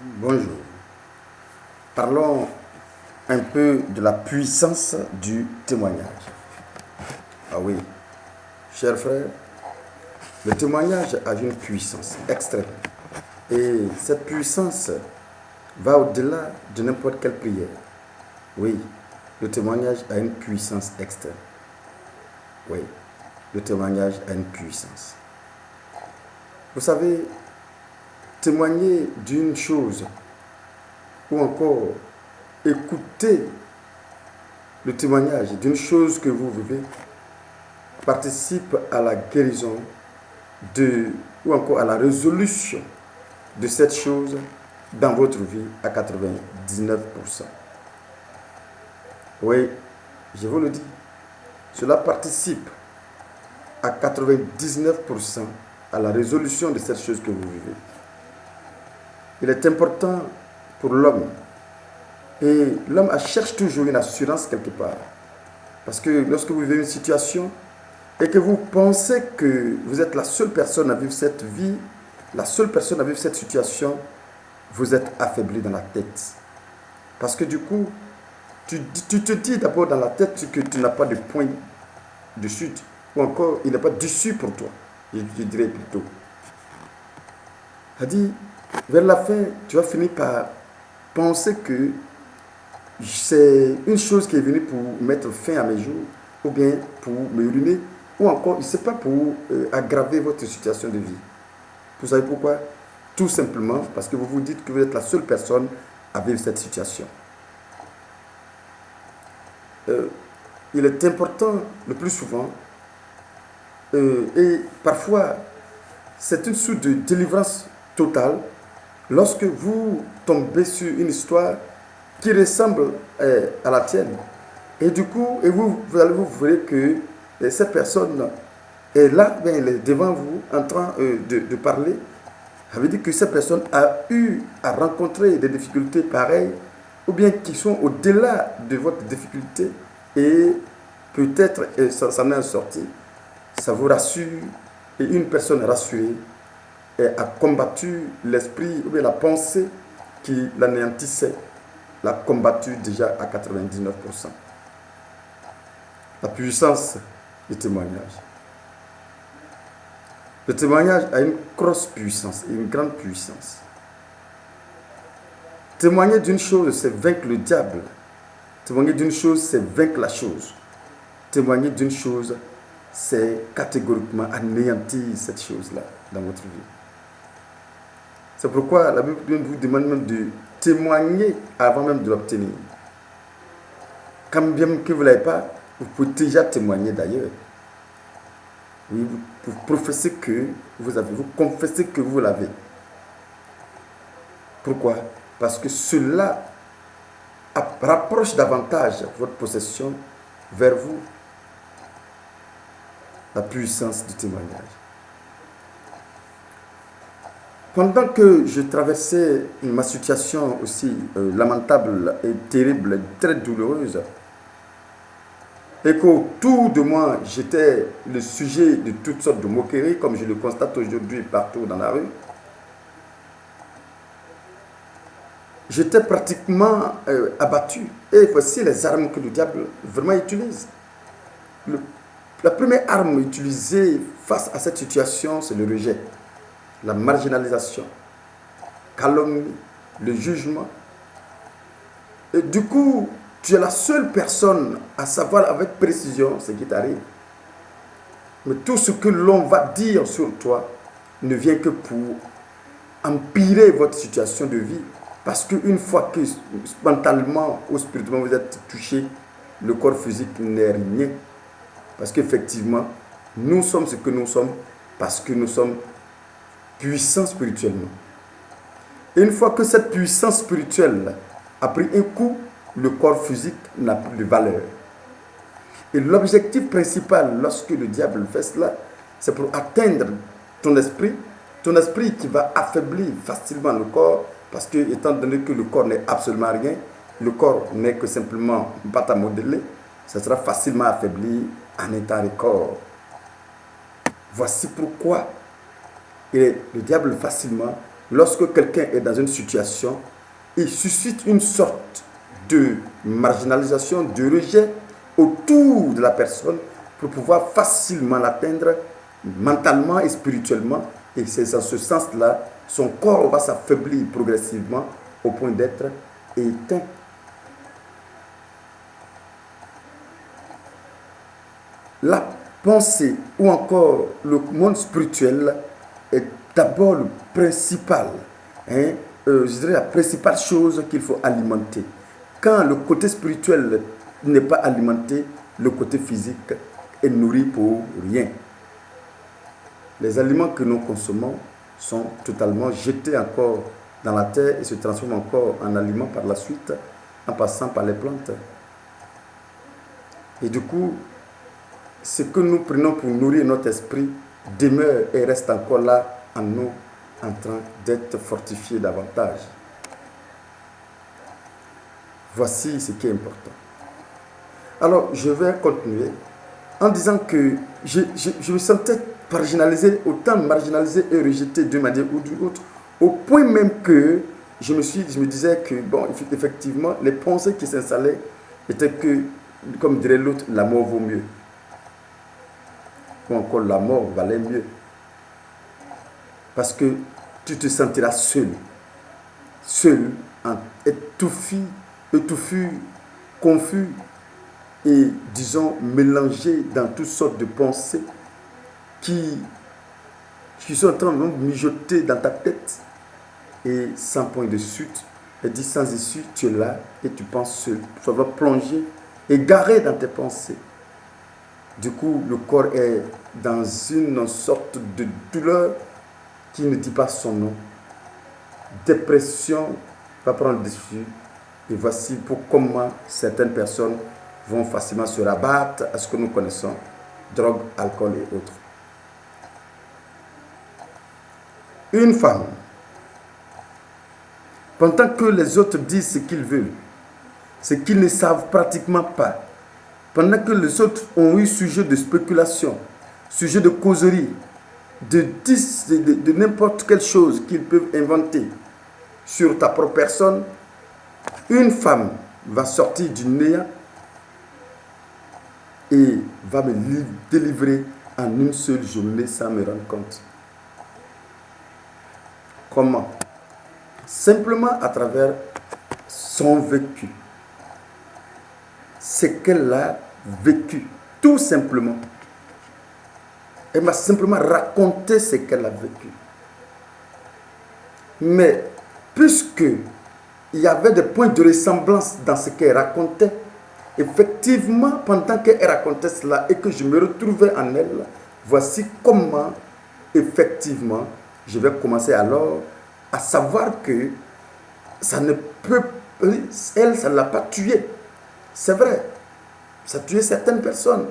Bonjour. Parlons un peu de la puissance du témoignage. Ah oui, chers frères, le témoignage a une puissance extrême. Et cette puissance va au-delà de n'importe quelle prière. Oui, le témoignage a une puissance extrême. Oui, le témoignage a une puissance. Vous savez, témoigner d'une chose ou encore écouter le témoignage d'une chose que vous vivez participe à la guérison ou encore à la résolution de cette chose dans votre vie à 99%. Oui, je vous le dis, cela participe à 99% à la résolution de cette chose que vous vivez. Il est important pour l'homme, et l'homme cherche toujours une assurance quelque part. Parce que lorsque vous vivez une situation et que vous pensez que vous êtes la seule personne à vivre cette vie, la seule personne à vivre cette situation, vous êtes affaibli dans la tête. Parce que du coup, tu te dis d'abord dans la tête que tu n'as pas de point de chute, ou encore il n'y a pas d'issue pour toi, je dirais plutôt. C'est-à-dire, vers la fin, tu vas finir par penser que c'est une chose qui est venue pour mettre fin à mes jours, ou bien pour me ruiner, ou encore, ce n'est pas pour aggraver votre situation de vie. Vous savez pourquoi? Tout simplement parce que vous vous dites que vous êtes la seule personne à vivre cette situation. Il est important, le plus souvent, et parfois, c'est une sorte de délivrance totale lorsque vous tombez sur une histoire qui ressemble à la tienne. Et du coup, vous allez vous voir que cette personne est là, bien, elle est devant vous en train de parler. Ça veut dire que cette personne a eu à rencontrer des difficultés pareilles, ou bien qui sont au-delà de votre difficulté, et peut-être ça en est sorti. Ça vous rassure, et une personne rassurée a combattu l'esprit ou bien la pensée qui l'anéantissait, l'a combattu déjà à 99%. La puissance du témoignage. Le témoignage a une grosse puissance, une grande puissance. Témoigner d'une chose, c'est vaincre le diable. Témoigner d'une chose, c'est vaincre la chose. Témoigner d'une chose, c'est catégoriquement anéantir cette chose-là dans votre vie. C'est pourquoi la Bible vous demande même de témoigner avant même de l'obtenir. Quand bien que vous ne l'avez pas, vous pouvez déjà témoigner d'ailleurs. Oui, vous professez que vous avez, vous confessez que vous l'avez. Pourquoi? Parce que cela rapproche davantage votre possession vers vous. La puissance du témoignage. Pendant que je traversais ma situation aussi lamentable et terrible, très douloureuse, et qu'autour de moi, j'étais le sujet de toutes sortes de moqueries, comme je le constate aujourd'hui partout dans la rue, j'étais pratiquement abattu. Et voici les armes que le diable vraiment utilise. La première arme utilisée face à cette situation, c'est le rejet, la marginalisation, calomnie, le jugement. Et du coup, tu es la seule personne à savoir avec précision ce qui t'arrive. Mais tout ce que l'on va dire sur toi ne vient que pour empirer votre situation de vie. Parce qu'une fois que mentalement ou spirituellement vous êtes touché, le corps physique n'est rien. Parce qu'effectivement, nous sommes ce que nous sommes parce que nous sommes puissants spirituellement. Et une fois que cette puissance spirituelle a pris un coup, le corps physique n'a plus de valeur. Et l'objectif principal lorsque le diable fait cela, c'est pour atteindre ton esprit qui va affaiblir facilement le corps, parce que étant donné que le corps n'est absolument rien, le corps n'est que simplement une pâte à modeler, ça sera facilement affaibli en état de corps. Voici pourquoi le diable facilement lorsque quelqu'un est dans une situation, il suscite une sorte de marginalisation, de rejet autour de la personne pour pouvoir facilement l'atteindre mentalement et spirituellement. Et c'est dans ce sens-là, son corps va s'affaiblir progressivement au point d'être éteint. La pensée ou encore le monde spirituel est d'abord le principal, je dirais la principale chose qu'il faut alimenter. Quand le côté spirituel n'est pas alimenté, le côté physique est nourri pour rien. Les aliments que nous consommons sont totalement jetés encore dans la terre et se transforment encore en aliments par la suite, en passant par les plantes. Et du coup, ce que nous prenons pour nourrir notre esprit demeure et reste encore là en nous, en train d'être fortifié davantage. Voici ce qui est important. Alors, je vais continuer en disant que je me sentais marginalisé, autant marginalisé et rejeté d'une manière ou d'une autre, au point même que je me disais que, bon, effectivement, les pensées qui s'installaient étaient que, comme dirait l'autre, la mort vaut mieux. Ou encore la mort valait mieux. Parce que tu te sentiras seul, étouffi, confus et, disons, mélangé dans toutes sortes de pensées qui sont en train de mijoter dans ta tête et sans point de suite. Et dit sans issue, tu es là et tu penses seul. Tu vas plonger, égaré dans tes pensées. Du coup, le corps est dans une sorte de douleur qui ne dit pas son nom. Dépression va prendre le dessus. Et voici comment certaines personnes vont facilement se rabattre à ce que nous connaissons, drogue, alcool et autres. Une femme, pendant que les autres disent ce qu'ils veulent, ce qu'ils ne savent pratiquement pas, pendant que les autres ont eu sujet de spéculation, sujet de causerie, de n'importe quelle chose qu'ils peuvent inventer sur ta propre personne, une femme va sortir du néant et va me délivrer en une seule journée sans me rendre compte. Comment? Simplement à travers son vécu. Ce qu'elle a vécu, tout simplement. Elle m'a simplement raconté ce qu'elle a vécu. Mais puisque il y avait des points de ressemblance dans ce qu'elle racontait, effectivement, pendant qu'elle racontait cela et que je me retrouvais en elle, voici comment, effectivement, je vais commencer alors à savoir que ça ne peut, elle, ça ne l'a pas tué. C'est vrai, ça a tué certaines personnes.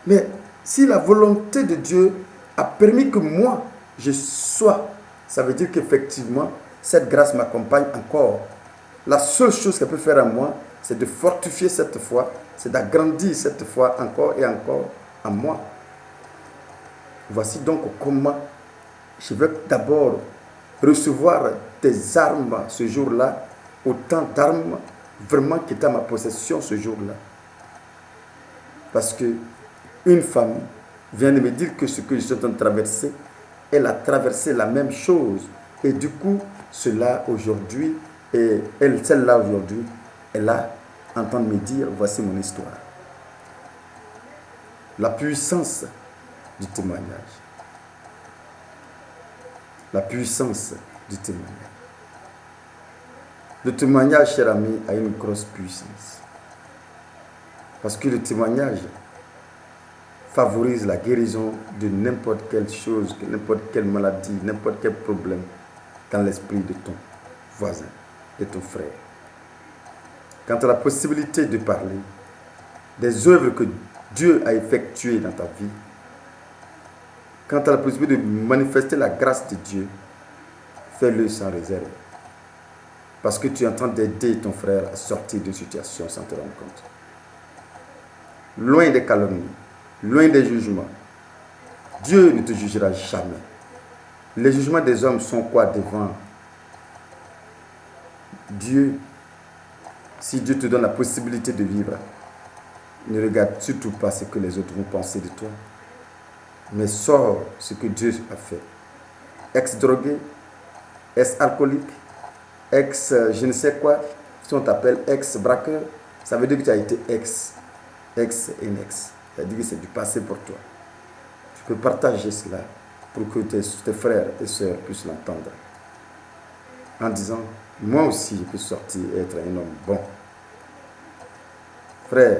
Mais si la volonté de Dieu a permis que moi, je sois, ça veut dire qu'effectivement, cette grâce m'accompagne encore. La seule chose qu'elle peut faire à moi, c'est de fortifier cette foi, c'est d'agrandir cette foi encore et encore en moi. Voici donc comment je vais d'abord recevoir des armes ce jour-là, autant d'armes vraiment qui étaient à ma possession ce jour-là. Parce que une femme vient de me dire que ce que je suis en train de traverser, elle a traversé la même chose. Et du coup, cela aujourd'hui, et celle-là aujourd'hui, elle a entendu me dire, voici mon histoire. La puissance du témoignage. La puissance du témoignage. Le témoignage, cher ami, a une grosse puissance. Parce que le témoignage favorise la guérison de n'importe quelle chose, n'importe quelle maladie, n'importe quel problème dans l'esprit de ton voisin, de ton frère. Quant à la possibilité de parler des œuvres que Dieu a effectuées dans ta vie, quant à la possibilité de manifester la grâce de Dieu, fais-le sans réserve. Parce que tu es en train d'aider ton frère à sortir d'une situation sans te rendre compte. Loin des calomnies, loin des jugements. Dieu ne te jugera jamais. Les jugements des hommes sont quoi devant Dieu? Si Dieu te donne la possibilité de vivre, ne regarde surtout pas ce que les autres vont penser de toi, mais sors ce que Dieu a fait. Ex-drogué, ex-alcoolique, ex-je ne sais quoi, si on t'appelle ex-braqueur, ça veut dire que tu as été ex et ex. Ça veut dire que c'est du passé pour toi. Tu peux partager cela pour que tes frères et sœurs puissent l'entendre. En disant, moi aussi je peux sortir et être un homme bon. Frère,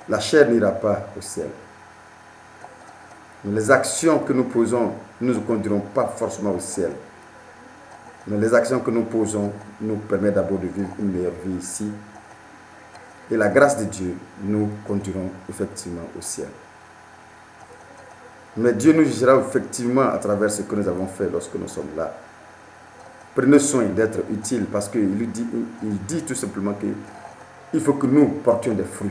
la chair n'ira pas au ciel. Mais les actions que nous posons ne nous conduiront pas forcément au ciel. Mais les actions que nous posons nous permettent d'abord de vivre une meilleure vie ici. Et la grâce de Dieu nous conduiront effectivement au ciel. Mais Dieu nous jugera effectivement à travers ce que nous avons fait lorsque nous sommes là. Prenez soin d'être utiles parce qu'il dit tout simplement qu'il faut que nous portions des fruits.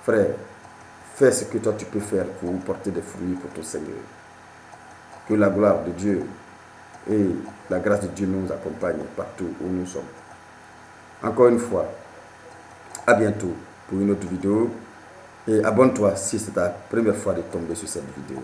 Frère, fais ce que toi tu peux faire pour porter des fruits pour ton Seigneur. Que la gloire de Dieu et la grâce de Dieu nous accompagnent partout où nous sommes. Encore une fois, à bientôt pour une autre vidéo. Et abonne-toi si c'est ta première fois de tomber sur cette vidéo.